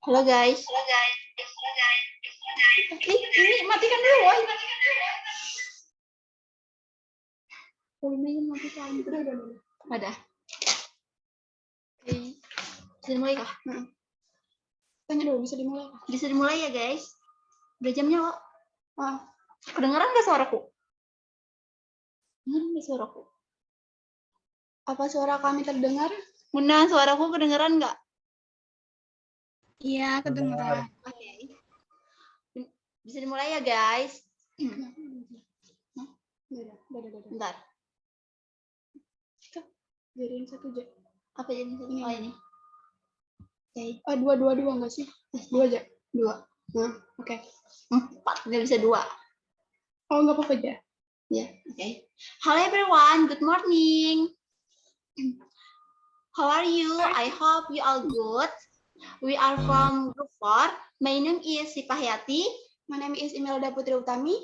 Halo guys. Ini matikan dulu, woy. Volumenya matikan. Udah. Ada. Oke. Bisa dimulai kah? Tanya dulu, bisa dimulai kah? Bisa dimulai ya guys. Udah jamnya, Wak. Kedengeran nggak suaraku? Kedengeran nggak suaraku? Apa suara kami terdengar? Muna, suaraku kedengeran nggak? Iya, kedengeran. Oke. Bisa dimulai ya guys. Bentar. Jadiin satu aja. Apa jadi satu? Oh ini. Oke. Dua nggak sih? Dua aja. Dua. Nah, oke. 4, nggak bisa 2. Oh, nggak apa-apa aja. Ya, oke. Hello everyone, good morning. How are you? I hope you all good. We are from Group 4. My name is Sipayati. My name is Imelda Putri Utami.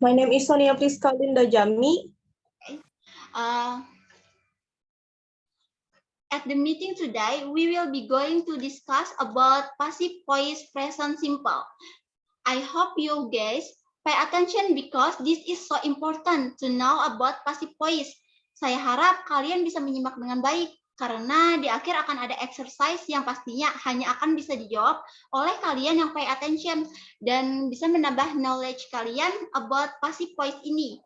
My name is Sonia Priska Linda Jami. At the meeting today, we will be going to discuss about passive voice present simple. I hope you guys pay attention because this is so important to know about passive voice. Saya harap kalian bisa menyimak dengan baik karena di akhir akan ada exercise yang pastinya hanya akan bisa dijawab oleh kalian yang pay attention dan bisa menambah knowledge kalian about passive voice ini.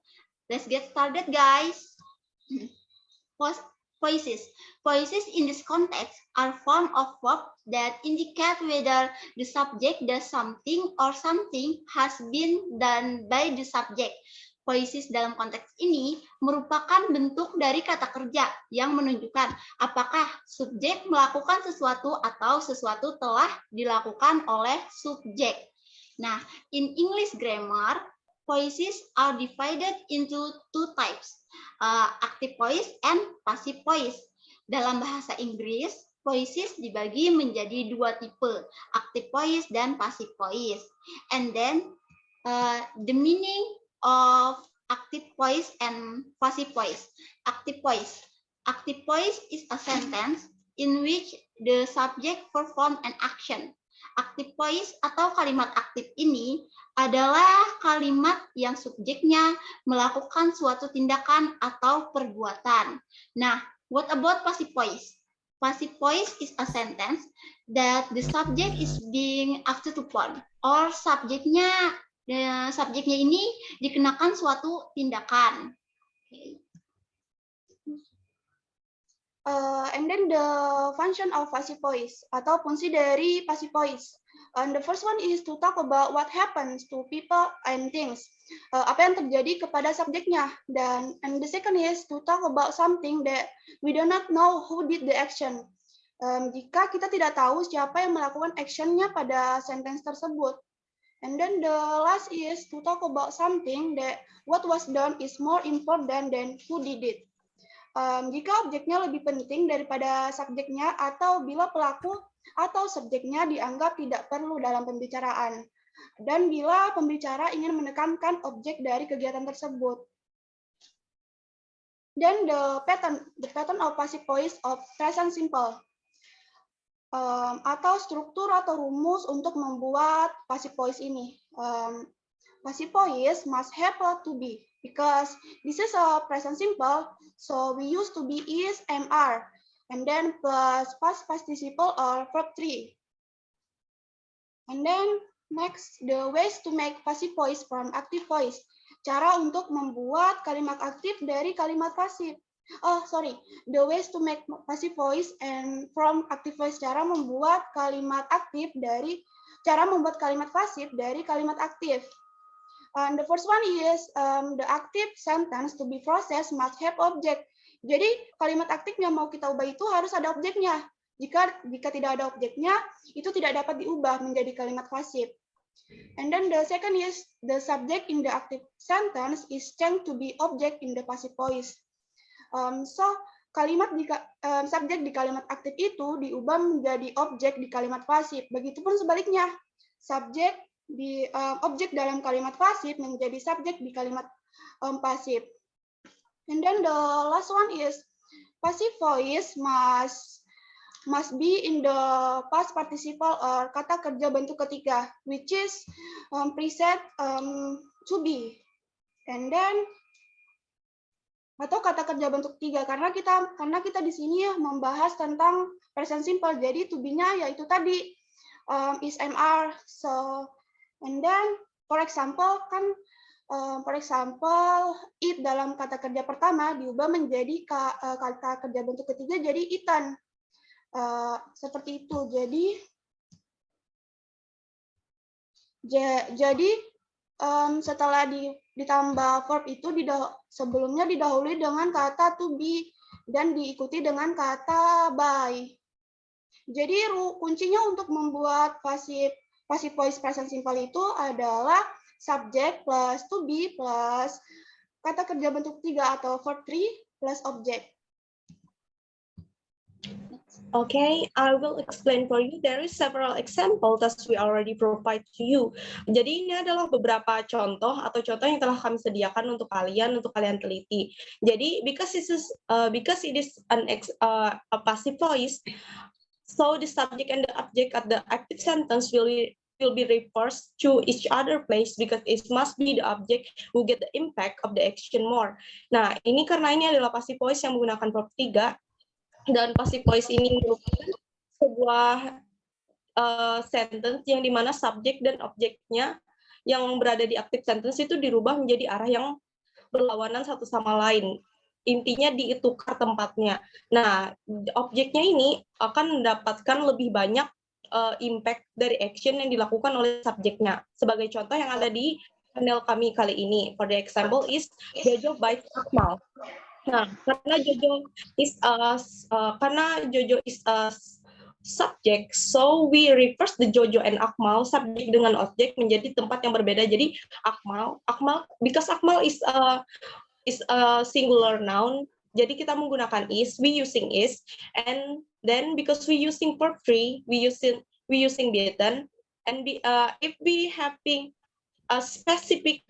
Let's get started, guys. Voices. Voices in this context are form of verb that indicate whether the subject does something or something has been done by the subject. Voices dalam konteks ini merupakan bentuk dari kata kerja yang menunjukkan apakah subjek melakukan sesuatu atau sesuatu telah dilakukan oleh subjek. Nah, in English grammar, voices are divided into 2 types. Active voice and passive voice. Dalam bahasa Inggris, voices dibagi menjadi 2 tipe, active voice dan passive voice. And then the meaning of active voice and passive voice. Active voice. Active voice is a sentence in which the subject perform an action. Active voice atau kalimat aktif ini adalah kalimat yang subjeknya melakukan suatu tindakan atau perbuatan. Nah, what about passive voice? Passive voice is a sentence that the subject is being acted upon, or subjeknya ini dikenakan suatu tindakan. Okay. And then the function of passive voice atau fungsi dari passive voice. And the first one is to talk about what happens to people and things. Apa yang terjadi kepada subjeknya. And the second is to talk about something that we do not know who did the action. Jika kita tidak tahu siapa yang melakukan actionnya pada sentence tersebut. And then the last is to talk about something that what was done is more important than who did it. Jika objeknya lebih penting daripada subjeknya atau bila pelaku atau subjeknya dianggap tidak perlu dalam pembicaraan, dan bila pembicara ingin menekankan objek dari kegiatan tersebut. Then the pattern of passive voice of present simple, atau struktur atau rumus untuk membuat passive voice ini. Passive voice must have a to be. Because this is a present simple, so we use to be is and are, and then plus past participle or verb 3. And then next, the ways to make passive voice from active voice. Cara untuk membuat kalimat aktif dari kalimat pasif. The ways to make passive voice and from active voice. Cara membuat kalimat pasif dari kalimat aktif. And the first one is the active sentence to be processed must have object. Jadi kalimat aktif yang mau kita ubah itu harus ada objeknya. Jika tidak ada objeknya, itu tidak dapat diubah menjadi kalimat pasif. And then the second is the subject in the active sentence is changed to be object in the passive voice. So kalimat subjek di kalimat aktif itu diubah menjadi objek di kalimat pasif. Begitupun sebaliknya, subjek di objek dalam kalimat pasif menjadi subjek di kalimat pasif. And then the last one is passive voice must be in the past participle or kata kerja bentuk ketiga, which is preset to be. And then atau kata kerja bentuk tiga karena kita di sini membahas tentang present simple. Jadi to be-nya yaitu tadi is MR. So and then for example it dalam kata kerja pertama diubah menjadi kata kerja bentuk ketiga jadi eaten. Seperti itu. Jadi setelah ditambah verb itu sebelumnya didahului dengan kata to be dan diikuti dengan kata by. Jadi kuncinya untuk membuat passive voice present simple itu adalah subject plus to be plus kata kerja bentuk 3 atau verb 3 plus object. Okay, I will explain for you. There is several examples that we already provide to you. Jadi ini adalah beberapa contoh yang telah kami sediakan untuk kalian teliti. Jadi because it is a passive voice, so the subject and the object at the active sentence will be reversed to each other place because it must be the object who get the impact of the action more. Nah, ini karena ini adalah passive voice yang menggunakan verb 3 dan passive voice ini merupakan sebuah sentence yang dimana subjek dan objeknya yang berada di active sentence itu dirubah menjadi arah yang berlawanan satu sama lain. Intinya ditukar tempatnya. Nah, objeknya ini akan mendapatkan lebih banyak impact dari action yang dilakukan oleh subjeknya. Sebagai contoh yang ada di panel kami kali ini, for the example is Jojo bites Akmal. Nah, karena Jojo is a subject, so we reverse the Jojo and Akmal subjek dengan objek menjadi tempat yang berbeda. Jadi Akmal because Akmal is a singular noun. Jadi kita menggunakan is, we using is, and then because we using verb 3, we using beaten, and if we having a specific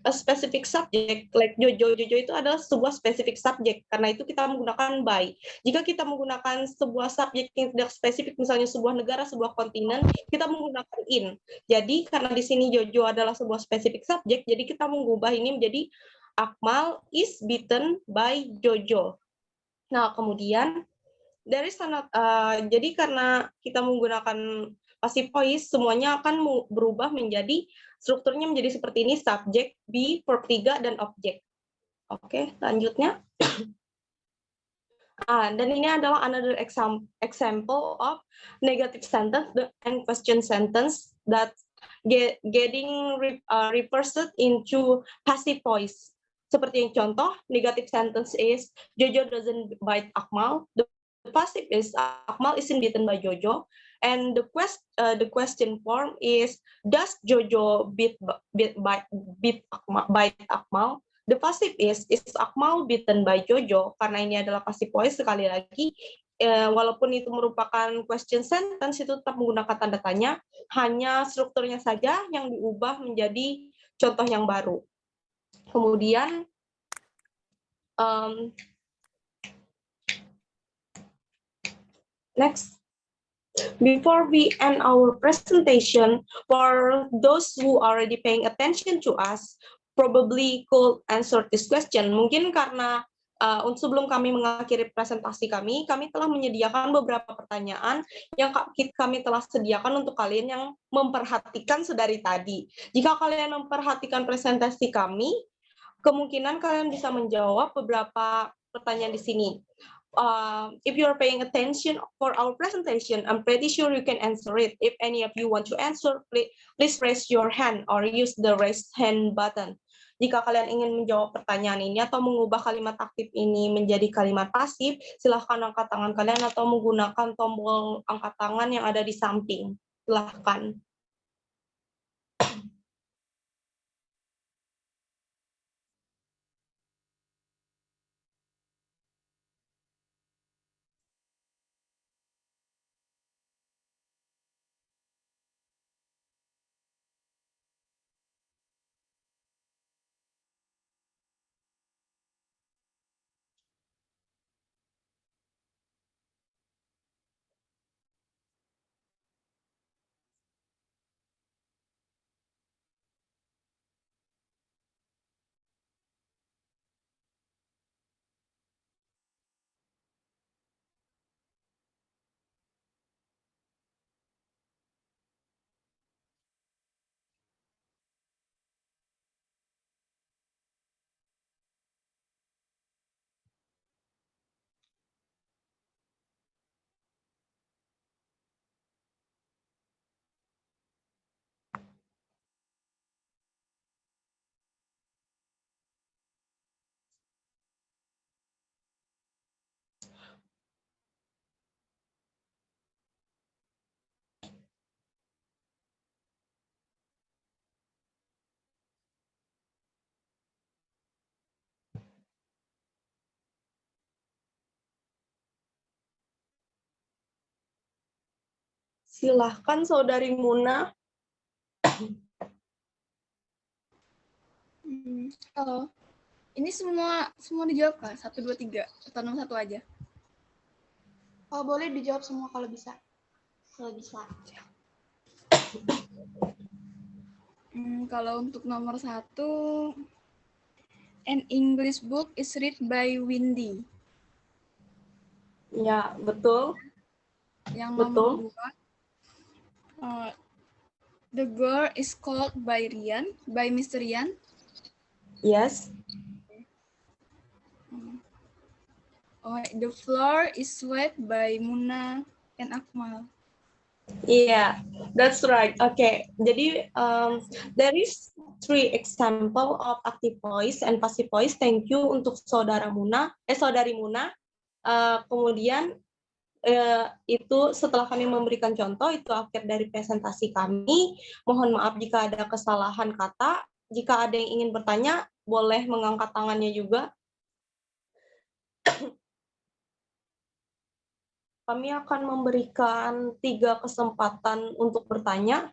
subject like Jojo itu adalah sebuah specific subject, karena itu kita menggunakan by. Jika kita menggunakan sebuah subjek yang tidak spesifik, misalnya sebuah negara, sebuah kontinen, kita menggunakan in. Jadi karena di sini Jojo adalah sebuah specific subject, jadi kita mengubah ini menjadi Akmal is beaten by Jojo. Nah, kemudian jadi karena kita menggunakan passive voice, semuanya akan berubah menjadi strukturnya menjadi seperti ini, subject, be, verb 3 dan object. Oke, selanjutnya. Dan ini adalah another example of negative sentence and question sentence that getting reversed into passive voice. Seperti yang contoh, negative sentence is Jojo doesn't bite Akmal. The passive is Akmal isn't beaten by Jojo. And the question form is does Jojo bite Akmal? The passive is Akmal beaten by Jojo? Karena ini adalah passive voice, sekali lagi walaupun itu merupakan question sentence, itu tetap menggunakan tanda tanya, hanya strukturnya saja yang diubah menjadi contoh yang baru. Kemudian next, before we end our presentation, for those who already paying attention to us, probably could answer this question. Mungkin karena sebelum kami mengakhiri presentasi kami telah menyediakan beberapa pertanyaan yang kami telah sediakan untuk kalian yang memperhatikan sedari tadi. Jika kalian memperhatikan presentasi kami, kemungkinan kalian bisa menjawab beberapa pertanyaan di sini. If you're paying attention for our presentation, I'm pretty sure you can answer it. If any of you want to answer, please raise your hand or use the raise hand button. Jika kalian ingin menjawab pertanyaan ini atau mengubah kalimat aktif ini menjadi kalimat pasif, silahkan angkat tangan kalian atau menggunakan tombol angkat tangan yang ada di samping. Silahkan. Silahkan Saudari Muna. Halo. Ini semua dijawab Kak? 1, 2, 3 atau nomor 1 aja? Oh, boleh dijawab semua kalau bisa. Kalau bisa. Kalau untuk nomor 1, an English book is read by Windy. Ya, betul. Yang Betul. nomor 2, the girl is called by Mr. Rian. Yes. Oh, the floor is swept by Muna and Akmal. Yeah, that's right. Okay, jadi there is 3 example of active voice and passive voice. Thank you untuk Saudari Muna. Kemudian itu setelah kami memberikan contoh, itu akhir dari presentasi kami. Mohon maaf jika ada kesalahan kata. Jika ada yang ingin bertanya, boleh mengangkat tangannya juga. Kami akan memberikan 3 kesempatan untuk bertanya.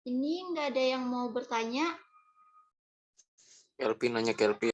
Ini nggak ada yang mau bertanya. Kelvin nanya Kelvin.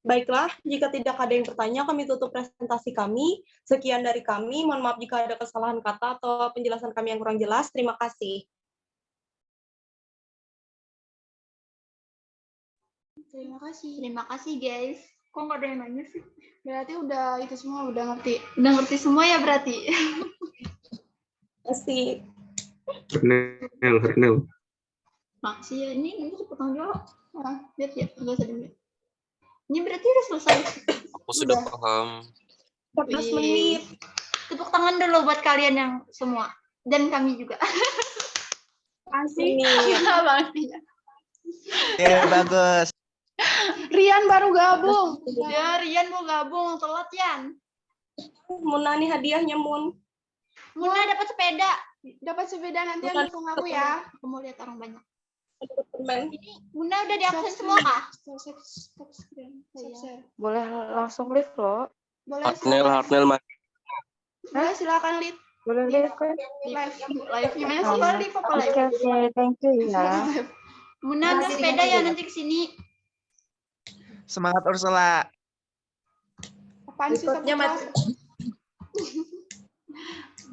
Baiklah, jika tidak ada yang bertanya, kami tutup presentasi kami. Sekian dari kami. Mohon maaf jika ada kesalahan kata atau penjelasan kami yang kurang jelas. Terima kasih. Terima kasih. Terima kasih guys. Kok nggak ada yang nanya sih? Berarti udah itu semua udah ngerti. Udah ngerti semua ya berarti. Pasti. Hernel. Makasih ya. Ini potong jawab. Lihat ya, nggak usah dulu. Ini berarti udah selesai. Aku sudah Udah. paham. 14 menit. Tepuk tangan dulu buat kalian yang semua. Dan kami juga. Asik. Makasih. Ya, bagus. Rian baru gabung. Ya, Rian mau gabung. Telat, Yan. Muna nih hadiahnya, Mun. Muna dapat sepeda. Dapat sepeda nanti yang dukung aku ya. Aku mau lihat orang banyak. Teman. Muna udah di absen semua kah? Stop screen. Stop share. Boleh langsung live loh. Boleh Hartnel, Boleh silakan lead Boleh live kan? live. Live gimana sih? Oh. Live apa live? Oke, oke, thank you ya. Muna ambil sepeda ya nanti kesini. Semangat Ursula. Apaan sih Berikutnya, Saputra?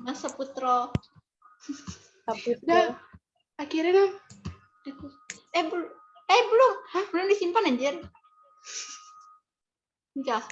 Mas Saputro. Udah. Akhirnya Belum. Belum disimpan anjir. Enggak.